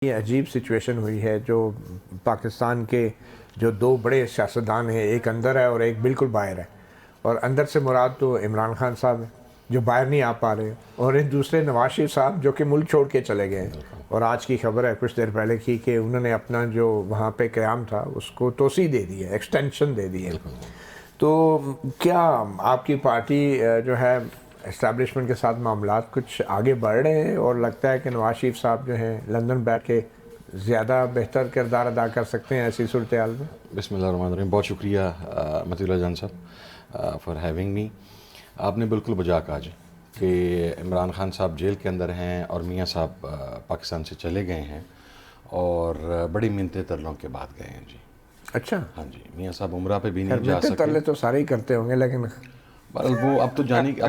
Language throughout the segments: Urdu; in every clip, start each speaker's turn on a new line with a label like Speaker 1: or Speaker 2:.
Speaker 1: یہ عجیب سچویشن ہوئی ہے جو پاکستان کے جو دو بڑے سیاستدان ہیں، ایک اندر ہے اور ایک بالکل باہر ہے، اور اندر سے مراد تو عمران خان صاحب ہیں جو باہر نہیں آ پا رہے، اور ایک دوسرے نواز شریف صاحب جو کہ ملک چھوڑ کے چلے گئے ہیں، اور آج کی خبر ہے کچھ دیر پہلے کی کہ انہوں نے اپنا جو وہاں پہ قیام تھا اس کو توسیع دے دی ہے، ایکسٹینشن دے دی ہے۔ تو کیا آپ کی پارٹی جو ہے اسٹیبلشمنٹ کے ساتھ معاملات کچھ آگے بڑھ رہے ہیں، اور لگتا ہے کہ نواز شریف صاحب جو ہیں لندن بیٹھ کے زیادہ بہتر کردار ادا کر سکتے ہیں ایسی صورتحال میں؟
Speaker 2: بسم اللہ الرحمن الرحیم، بہت شکریہ مطیع اللہ جان صاحب فار ہیونگ می۔ آپ نے بالکل بجا کہا جی کہ عمران خان صاحب جیل کے اندر ہیں اور میاں صاحب پاکستان سے چلے گئے ہیں، اور بڑی منتیں ترلوں کے بعد گئے ہیں جی۔
Speaker 1: اچھا،
Speaker 2: ہاں جی، میاں صاحب عمرہ پہ بھی نہیں جا سکے۔
Speaker 1: ترلے تو سارے ہی کرتے ہوں گے، لیکن
Speaker 2: وہ اب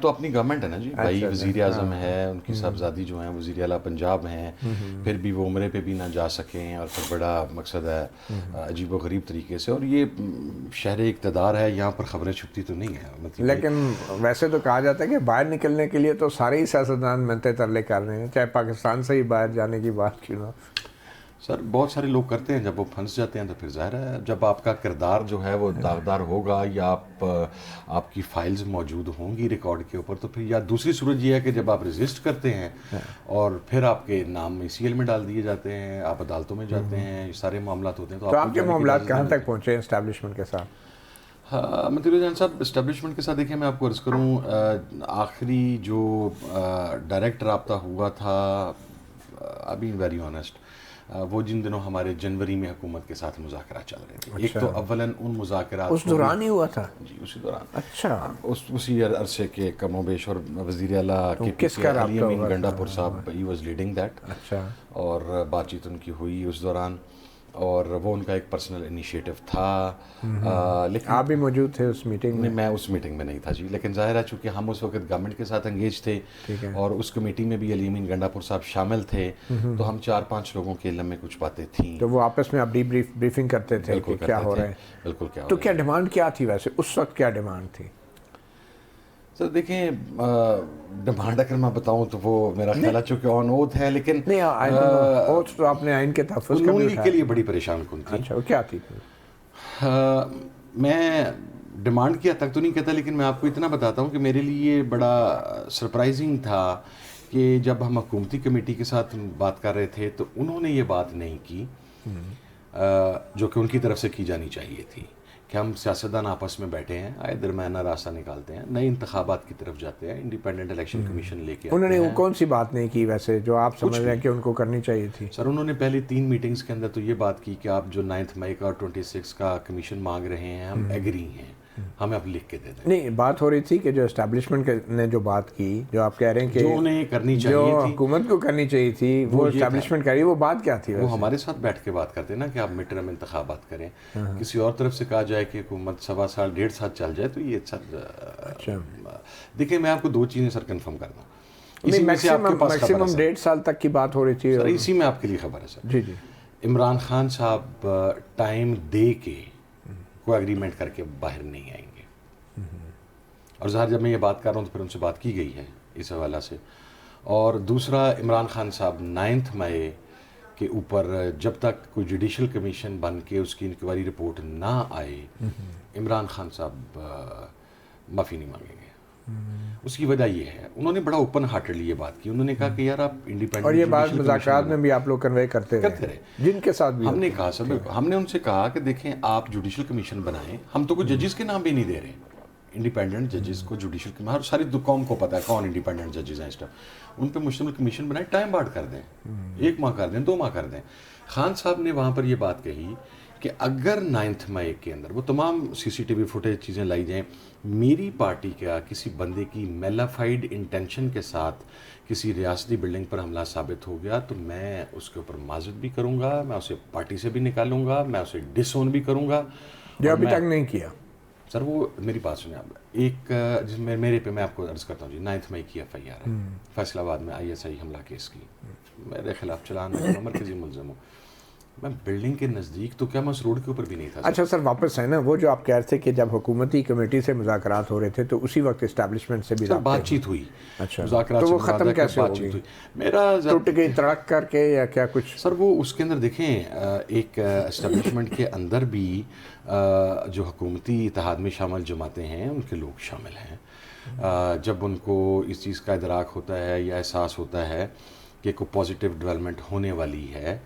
Speaker 2: تو اپنی گورنمنٹ ہے نا جی، بھائی وزیر اعظم ہے، ان کی صاحبزادی جو ہیں وزیر اعلیٰ پنجاب ہیں، پھر بھی وہ عمرے پہ بھی نہ جا سکیں، اور پھر بڑا مقصد ہے عجیب و غریب طریقے سے، اور یہ شہر اقتدار ہے، یہاں پر خبریں چھپتی تو نہیں ہیں۔
Speaker 1: لیکن ویسے تو کہا جاتا ہے کہ باہر نکلنے کے لیے تو سارے ہی سیاستدان منتے ترلے کر رہے ہیں، چاہے پاکستان سے ہی باہر جانے کی بات کیوں نہ۔
Speaker 2: سر بہت سارے لوگ کرتے ہیں، جب وہ پھنس جاتے ہیں تو پھر ظاہر ہے جب آپ کا کردار جو ہے وہ داغدار ہوگا، یا آپ کی فائلز موجود ہوں گی ریکارڈ کے اوپر، تو پھر یا دوسری صورت یہ ہے کہ جب آپ رجسٹ کرتے ہیں اور پھر آپ کے نام سی ایل میں ڈال دیے جاتے ہیں، آپ عدالتوں میں جاتے ہیں، یہ سارے معاملات ہوتے ہیں۔
Speaker 1: تو آپ کے معاملات کہاں تک پہنچے ہیں اسٹیبلشمنٹ کے ساتھ؟
Speaker 2: مطیع جان صاحب، اسٹیبلشمنٹ کے ساتھ دیکھیں، میں آپ کو عرض کروں، آخری جو ڈائریکٹ رابطہ ہوا تھا، ابھی ویری آنیسٹ، وہ جن دنوں ہمارے جنوری میں حکومت کے ساتھ مذاکرات چل رہے تھے۔ ایک تو اولاً ان مذاکرات
Speaker 1: اس دوران ہی ہوا تھا؟
Speaker 2: جی، اسی دوران۔
Speaker 1: اچھا،
Speaker 2: اسی عرصے کے کم و بیش، اور وزیر اعلیٰ
Speaker 1: کس کا رابطہ
Speaker 2: علی امین
Speaker 1: ہوا
Speaker 2: گنڈا
Speaker 1: تھا؟
Speaker 2: پور صاحب، ہی واز لیڈنگ دیٹ،
Speaker 1: اچھا،
Speaker 2: اور بات چیت ان کی ہوئی اس دوران، اور وہ ان کا ایک پرسنل انیشیٹو تھا۔ لیکن
Speaker 1: آپ بھی موجود تھے اس میٹنگ میں؟
Speaker 2: میں اس میٹنگ میں نہیں تھا جی، لیکن ظاہر ہے چونکہ ہم اس وقت گورنمنٹ کے ساتھ انگیج تھے،
Speaker 1: ٹھیک ہے،
Speaker 2: اور اس کمیٹی میں بھی علی امین گنڈا پور صاحب شامل تھے، تو ہم 4-5 لوگوں کے علم میں کچھ باتیں تھیں،
Speaker 1: تو وہ آپس میں آپ بریفنگ کرتے تھے کہ کیا ہو رہا ہے؟
Speaker 2: بالکل کیا ہو
Speaker 1: تو
Speaker 2: رہا ہے۔
Speaker 1: کیا ڈیمانڈ کیا تھی ویسے اس وقت، کیا ڈیمانڈ تھی؟
Speaker 2: سر دیکھیں، ڈیمانڈ اگر میں بتاؤں تو وہ میرا خیال ہے چونکہ آن اوتھ ہے، لیکن
Speaker 1: نہیں، اوتھ تو آپ نے آئین کے تحفظ کا
Speaker 2: نون
Speaker 1: بھی
Speaker 2: لیگ کے لیے بڑی پریشان کن تھی۔
Speaker 1: اچھا، وہ کیا تھی؟
Speaker 2: میں ڈیمانڈ کی حد تک تو نہیں کہتا، لیکن میں آپ کو اتنا بتاتا ہوں کہ میرے لیے بڑا سرپرائزنگ تھا کہ جب ہم حکومتی کمیٹی کے ساتھ بات کر رہے تھے تو انہوں نے یہ بات نہیں کی جو کہ ان کی طرف سے کی جانی چاہیے تھی، کہ ہم سیاستدان آپس میں بیٹھے ہیں، آئے درمیانہ راستہ نکالتے ہیں، نئے انتخابات کی طرف جاتے ہیں، انڈیپینڈنٹ الیکشن کمیشن لے کے
Speaker 1: انہوں
Speaker 2: آتے
Speaker 1: نے
Speaker 2: ہیں۔
Speaker 1: کون سی بات نہیں کی ویسے جو آپ سمجھ رہے ہیں کہ ان کو کرنی چاہیے تھی؟
Speaker 2: سر انہوں نے پہلی 3 میٹنگز کے اندر تو یہ بات کی کہ آپ جو 9 مئی کا اور 26 کا کمیشن مانگ رہے ہیں، ہم ایگری ہیں، ہمیں آپ لکھ کے دے دیں۔
Speaker 1: نہیں، بات ہو رہی تھی کہ جو اسٹیبلشمنٹ نے جو بات کی، جو آپ کہہ رہے ہیں کہ
Speaker 2: جو انہیں کرنی چاہیے
Speaker 1: جو
Speaker 2: تھی،
Speaker 1: حکومت کو کرنی چاہیے تھی وہ اسٹیبلشمنٹ کر رہی، وہ بات کیا تھی؟
Speaker 2: وہ ہمارے ساتھ بیٹھ کے بات کرتے ہیں نا کہ آپ مڈ ٹرم انتخابات کریں، کسی اور طرف سے کہا جائے کہ حکومت 1.25 سال 1.5 سال چل جائے تو یہ
Speaker 1: اچھا،
Speaker 2: دیکھیں میں آپ کو 2 چیزیں سر کنفرم کرنا،
Speaker 1: نہیں، میکسیمم 1.5 سال تک کی بات ہو رہی تھی
Speaker 2: سر، اسی میں آپ کے لیے خبر ہے سر۔
Speaker 1: جی جی،
Speaker 2: عمران خان صاحب ٹائم دے کے کوئی اگریمنٹ کر کے باہر نہیں آئیں گے، اور ظاہر جب میں یہ بات کر رہا ہوں تو پھر ان سے بات کی گئی ہے اس حوالہ سے۔ اور دوسرا، عمران خان صاحب 9 مئی کے اوپر جب تک کوئی جوڈیشل کمیشن بن کے اس کی انکوائری رپورٹ نہ آئے، عمران خان صاحب معافی نہیں مانگیں گے۔ اس کی وجہ یہ ہے، انہوں نے بڑا اوپن ہارٹڈلی یہ بات کی، انہوں نے کہا کہ یار آپ انڈیپینڈنٹ،
Speaker 1: اور یہ بات مذاکرات میں بھی آپ لوگ کنوے کرتے رہے جن کے ساتھ بھی
Speaker 2: ہم نے کہا سر، ہم نے ان سے کہا کہ دیکھیں آپ جوڈیشل کمیشن بنائیں، ہم تو کوئی ججز کے نام بھی نہیں دے رہے، انڈیپینڈنٹ ججز کو جوڈیشل، ہر ساری قوم کو پتہ ہے کون انڈیپینڈنٹ ججز ہیں اس ٹائم، ان پہ مشتمل کمیشن بنائیں، ٹائم بارڈ کر دیں، 1 ماہ کر دیں، 2 ماہ کر دیں۔ خان صاحب نے وہاں پر یہ بات کہی کہ اگر 9 مئی کے اندر وہ تمام CCTV فوٹیج چیزیں لائی جائیں، میری پارٹی کا کسی بندے کی میلافائڈ انٹینشن کے ساتھ کسی ریاستی بلڈنگ پر حملہ ثابت ہو گیا تو میں اس کے اوپر معذرت بھی کروں گا، میں اسے پارٹی سے بھی نکالوں گا، میں اسے ڈس اون بھی کروں گا۔
Speaker 1: جو ابھی تک نہیں کیا
Speaker 2: سر، وہ میری بات سنیں آپ، ایک جس میں میرے پہ میں آپ کو عرض کرتا ہوں جی، 9 مئی کی FIR ہے، فیصل آباد میں ISI حملہ کیس کی، میرے خلاف چلان ہے، میں مرکزی ملزم ہوں۔ میں بلڈنگ کے نزدیک تو کیا میں اس روڈ کے اوپر بھی نہیں تھا.
Speaker 1: اچھا سر واپس ہے نا وہ جو آپ کہہ رہے تھے کہ جب حکومتی کمیٹی سے مذاکرات ہو رہے تھے تو اسی وقت اسٹیبلشمنٹ سے بھی
Speaker 2: بات چیت ہوئی.
Speaker 1: اچھا
Speaker 2: مذاکرات
Speaker 1: تو وہ
Speaker 2: سے
Speaker 1: ختم کیسے
Speaker 2: بات
Speaker 1: ہو
Speaker 2: چیت
Speaker 1: گئی؟
Speaker 2: ہوئی. میرا
Speaker 1: ٹوٹ گئی تڑک کر کے یا کیا کچھ؟
Speaker 2: سر وہ اس کے اندر دیکھیں ایک اسٹیبلشمنٹ کے اندر بھی جو حکومتی اتحاد میں شامل جماعتیں ہیں ان کے لوگ شامل ہیں. جب ان کو اس چیز کا ادراک ہوتا ہے یا احساس ہوتا ہے کہ کوئی پازیٹیو ڈیولپمنٹ ہونے والی ہے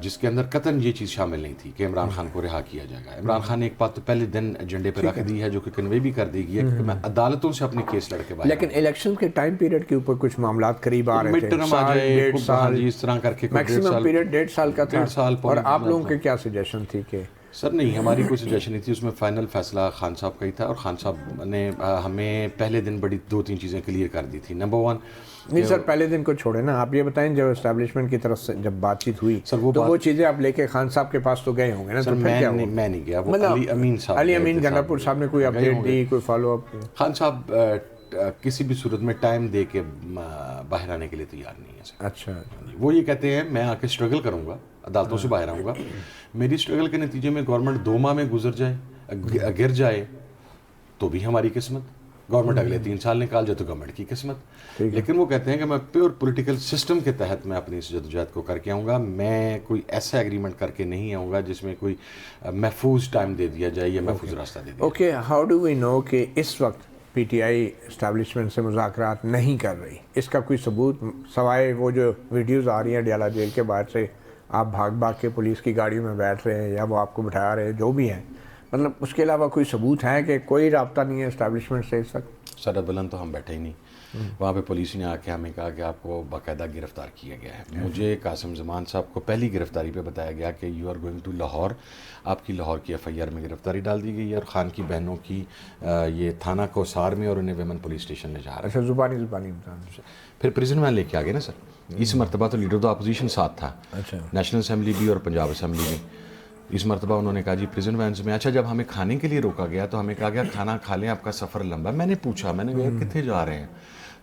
Speaker 2: جس کے اندر قطعاً یہ چیز شامل نہیں تھی کہ عمران خان کو رہا کیا جائے گا. عمران خان نے ایک بات تو پہلے دن ایجنڈے پہ رکھ دی ہے جو کہ کنوے بھی کر دی گئی ہے کہ میں عدالتوں سے اپنے کیس لڑ کے باہر.
Speaker 1: لیکن الیکشن کے ٹائم پیریڈ کے اوپر کچھ معاملات قریب آ رہے
Speaker 2: مڈ
Speaker 1: تھے,
Speaker 2: ٹرم آ جائے
Speaker 1: سال
Speaker 2: اس طرح کر کے
Speaker 1: میکسیمم پیریڈ 1.5 سال کا تھا.
Speaker 2: 1.5 سال
Speaker 1: اور آپ لوگوں کی کیا سجیشن تھی کہ
Speaker 2: سر نہیں ہماری کوئی سجیشن نہیں تھی, اس میں فائنل فیصلہ خان صاحب کا ہی تھا اور خان صاحب نے ہمیں پہلے دن بڑی 2-3 چیزیں کلیئر کر دی تھی. نمبر 1
Speaker 1: نہیں سر پہلے دن کو چھوڑے نا, آپ یہ بتائیں جب اسٹیبلشمنٹ کی طرف سے جب بات چیت ہوئی
Speaker 2: سر
Speaker 1: تو وہ چیزیں آپ لے کے خان صاحب کے پاس تو گئے ہوں گے نا.
Speaker 2: سر میں نہیں گیا, وہ علی امین صاحب
Speaker 1: علی امین گنڈا پور صاحب نے کوئی اپڈیٹ دی, کوئی فالو اپ؟
Speaker 2: خان صاحب کسی بھی صورت میں ٹائم دے کے باہر آنے کے لیے تیار نہیں ہے سر.
Speaker 1: اچھا
Speaker 2: وہ یہ کہتے ہیں میں آ کے اسٹرگل کروں گا, عدالتوں سے باہر آؤں گا, میری اسٹرگل کے نتیجے میں گورنمنٹ 2 ماہ میں گزر جائے گر جائے تو بھی ہماری قسمت, گورنمنٹ اگلے 3 سال نکال جائے تو گورنمنٹ کی قسمت. لیکن وہ کہتے ہیں کہ میں پیور پولیٹیکل سسٹم کے تحت میں اپنی اس جدوجہد کو کر کے آؤں گا, میں کوئی ایسا ایگریمنٹ کر کے نہیں آؤں گا جس میں کوئی محفوظ ٹائم دے دیا جائے یا محفوظ راستہ دے دیا جائے.
Speaker 1: اوکے, ہاؤ ڈو وی نو کہ اس وقت پی ٹی آئی اسٹیبلشمنٹ سے مذاکرات نہیں کر رہی؟ اس کا کوئی ثبوت سوائے وہ جو ویڈیوز آ رہی ہیں ڈیالہ جیل کے باہر سے, آپ بھاگ بھاگ کے پولیس کی گاڑیوں میں بیٹھ رہے ہیں یا وہ آپ کو بٹھا رہے ہیں, جو بھی ہیں, مطلب اس کے علاوہ کوئی ثبوت ہے کہ کوئی رابطہ نہیں ہے اسٹیبلشمنٹ سے اس وقت؟
Speaker 2: سر بلند تو ہم بیٹھے ہی نہیں, وہاں پہ پولیس نے آ کے ہمیں کہا کہ آپ کو باقاعدہ گرفتار کیا گیا ہے. مجھے قاسم زمان صاحب کو پہلی گرفتاری پہ بتایا گیا کہ you are going to Lahore, آپ کی لاہور کی FIR میں گرفتاری ڈال دی گئی ہے اور خان کی بہنوں کی یہ تھانہ کوسار میں اور انہیں ویمن پولیس اسٹیشن لے جا رہا ہے.
Speaker 1: اچھا زبانی
Speaker 2: پھر پریزن وین لے کے آ گئے نا سر. اس مرتبہ تو لیڈر آف دا اپوزیشن ساتھ تھا,
Speaker 1: اچھا
Speaker 2: نیشنل اسمبلی بھی اور پنجاب اسمبلی بھی. اس مرتبہ انہوں نے کہا جی پریزن وینس میں. اچھا جب ہمیں کھانے کے لیے روکا گیا تو ہمیں کہا گیا کھانا کھا لیں, آپ کا سفر لمبا ہے. میں نے پوچھا, میں نے کہا کتنے جا رہے ہیں؟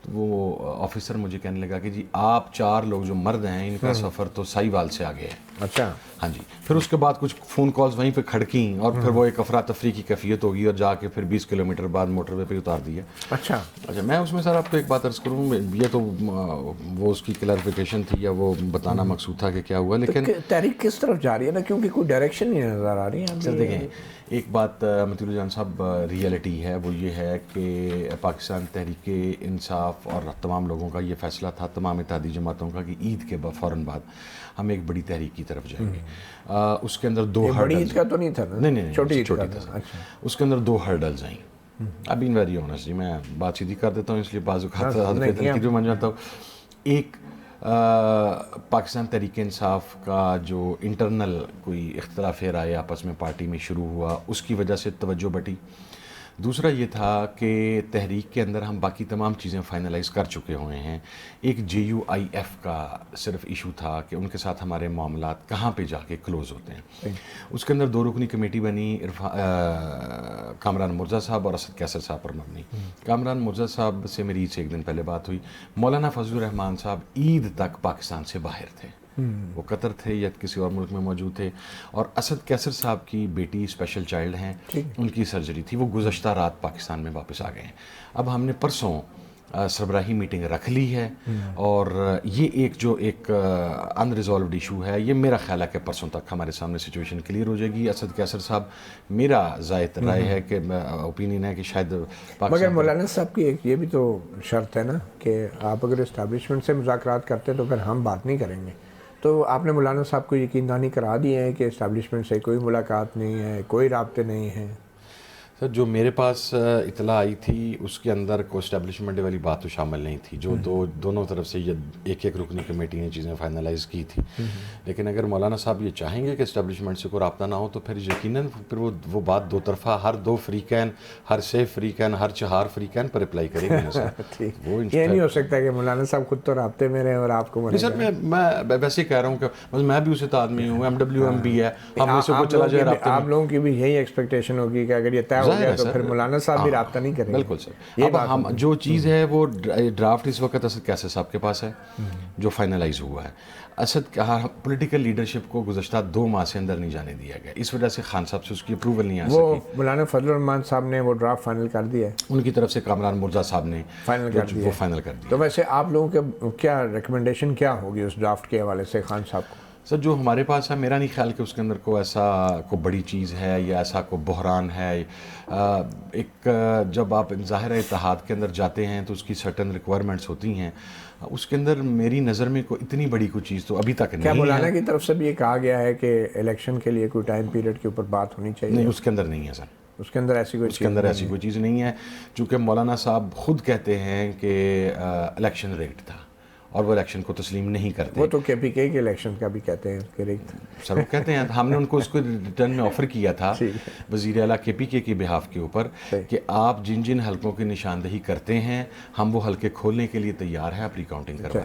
Speaker 2: تو وہ آفیسر مجھے کہنے لگا کہ جی آپ 4 لوگ جو مرد ہیں ان کا سفر تو سائیوال سے آگے ہے.
Speaker 1: اچھا
Speaker 2: ہاں جی. پھر اس کے بعد کچھ فون کالز وہیں پہ کھڑکیں اور پھر وہ ایک افراتفری کی کیفیت ہوگی اور جا کے پھر 20 کلومیٹر بعد موٹر وے پہ اتار دیا.
Speaker 1: اچھا
Speaker 2: میں اس میں سر آپ کو ایک بات عرض کروں, یہ تو وہ اس کی کلیریفیکیشن تھی یا وہ بتانا مقصود تھا کہ کیا ہوا, لیکن
Speaker 1: تحریک کس طرف جا رہی ہے نا, کیونکہ کوئی ڈائریکشن نہیں نظر آ رہی ہے.
Speaker 2: سر دیکھیں ایک بات مطیع جان صاحب ریئلٹی ہے, وہ یہ ہے کہ پاکستان تحریک انصاف اور تمام لوگوں کا یہ فیصلہ تھا, تمام اتحادی جماعتوں کا, کہ عید کے فوراً بعد ہم ایک بڑی تحریک کی طرف جائیں گے. اس کے اندر 2
Speaker 1: بڑی عید کا تو نہیں تھا نا,
Speaker 2: نہیں چھوٹی تھا. اس کے اندر 2 ہرڈلز آئیں. اب ان ویری آنیسٹ جی میں بات سیدھی کر دیتا ہوں, اس لیے بعض اوقات جو مان جاتا ہوں. ایک پاکستان تحریک انصاف کا جو انٹرنل کوئی اختلاف رائے آپس میں پارٹی میں شروع ہوا, اس کی وجہ سے توجہ بٹی. دوسرا یہ تھا کہ تحریک کے اندر ہم باقی تمام چیزیں فائنلائز کر چکے ہوئے ہیں. ایک JUIF کا صرف ایشو تھا کہ ان کے ساتھ ہمارے معاملات کہاں پہ جا کے کلوز ہوتے ہیں. اس کے اندر 2 رکنی کمیٹی بنی, کامران مرزا صاحب اور اسد کیسر صاحب پر مبنی. کامران مرزا صاحب سے میری عید سے 1 دن پہلے بات ہوئی. مولانا فضل الرحمان صاحب عید تک پاکستان سے باہر تھے, وہ قطر تھے یا کسی اور ملک میں موجود تھے. اور اسد کیسر صاحب کی بیٹی اسپیشل چائلڈ ہیں, ان کی سرجری تھی, وہ گزشتہ رات پاکستان میں واپس آ گئے ہیں. اب ہم نے پرسوں سربراہی میٹنگ رکھ لی ہے اور یہ ایک انریزالوڈ ایشو ہے. یہ میرا خیال ہے کہ پرسوں تک ہمارے سامنے سچویشن کلیئر ہو جائے گی. اسد کیسر صاحب, میرا زائد رائے ہے کہ اوپینین ہے کہ شاید
Speaker 1: مگر مولانا صاحب کی ایک یہ بھی تو شرط ہے نا کہ آپ اگر اسٹیبلشمنٹ سے مذاکرات کرتے ہیں تو پھر ہم بات نہیں کریں گے. تو آپ نے مولانا صاحب کو یقین دہانی کرا دی ہے کہ اسٹیبلشمنٹ سے کوئی ملاقات نہیں ہے, کوئی رابطے نہیں ہیں؟
Speaker 2: سر جو میرے پاس اطلاع آئی تھی اس کے اندر کوئی اسٹیبلشمنٹ والی بات تو شامل نہیں تھی. جو دونوں طرف سے یہ ایک رکنی کمیٹی نے چیزیں فائنلائز کی تھی. لیکن اگر مولانا صاحب یہ چاہیں گے کہ اسٹیبلشمنٹ سے کوئی رابطہ نہ ہو تو پھر یقیناً پھر وہ بات 2 طرفہ, ہر 2 فریقین, ہر 6 فریقین, ہر 4 فریقین پر اپلائی کریں گے.
Speaker 1: وہ یہ نہیں ہو سکتا کہ مولانا صاحب خود تو رابطے میں رہے اور آپ کو
Speaker 2: نہیں. سر میں ویسے ہی کہہ رہا ہوں کہ میں بھی اسے آدمی ہوں, MWM بھی ہے, ہم میں سے کوئی چلا جائے رابطے.
Speaker 1: آپ لوگوں کی بھی یہی ایکسپیکٹیشن ہوگی کہ اگر یہ طے ہو گیا تو پھر مولانا صاحب بھی رابطہ نہیں کریں گے.
Speaker 2: بالکل سر. اب ہم جو چیز ہے وہ ڈرافٹ اس وقت اسد کیسر صاحب کے پاس ہے جو فائنلائز ہوا ہے. اسد پولیٹیکل لیڈرشپ کو گزشتہ 2 ماہ سے اندر نہیں جانے دیا گیا, اس وجہ سے خان صاحب سے اس کی اپروول نہیں آ
Speaker 1: وہ
Speaker 2: سکی.
Speaker 1: مولانا فضل الرحمان صاحب نے وہ ڈرافٹ فائنل کر دیا ہے,
Speaker 2: ان کی طرف سے کامران مرزا صاحب نے
Speaker 1: فائنل کر دیا,
Speaker 2: وہ فائنل کر دیا.
Speaker 1: تو ویسے آپ لوگوں کے کیا ریکمنڈیشن کیا ہوگی اس ڈرافٹ کے حوالے سے خان صاحب کو؟
Speaker 2: سر جو ہمارے پاس ہے, میرا نہیں خیال کہ اس کے اندر کوئی ایسا کوئی بڑی چیز ہے یا ایسا کوئی بحران ہے. ایک جب آپ ظاہر اتحاد کے اندر جاتے ہیں تو اس کی سرٹن ریکوائرمنٹس ہوتی ہیں, اس کے اندر میری نظر میں کوئی اتنی بڑی کوئی چیز تو ابھی تک نہیں ہے.
Speaker 1: کیا مولانا کی طرف سے بھی یہ کہا گیا ہے کہ الیکشن کے لیے کوئی ٹائم پیریڈ کے اوپر بات ہونی چاہیے؟
Speaker 2: نہیں, اس کے اندر نہیں ہے سر,
Speaker 1: اس کے اندر ایسی کوئی
Speaker 2: اس کے اندر ایسی کوئی چیز نہیں ہے. چونکہ مولانا صاحب خود کہتے ہیں کہ الیکشن ریگڈ تھا اور وہ الیکشن کو تسلیم نہیں کرتے.
Speaker 1: وہ تو کے پی کے الیکشن کا بھی کہتے ہیں کہ ریگڈ تھا.
Speaker 2: سر وہ کہتے ہیں, ہم نے ان کو اس کو ریٹرن میں آفر کیا تھا وزیر اعلیٰ کے پی کے کی بہاف کے اوپر کہ آپ جن جن حلقوں کی نشاندہی کرتے ہیں ہم وہ حلقے کھولنے کے لیے تیار ہیں, آپ ریکاؤنٹنگ کروائیں.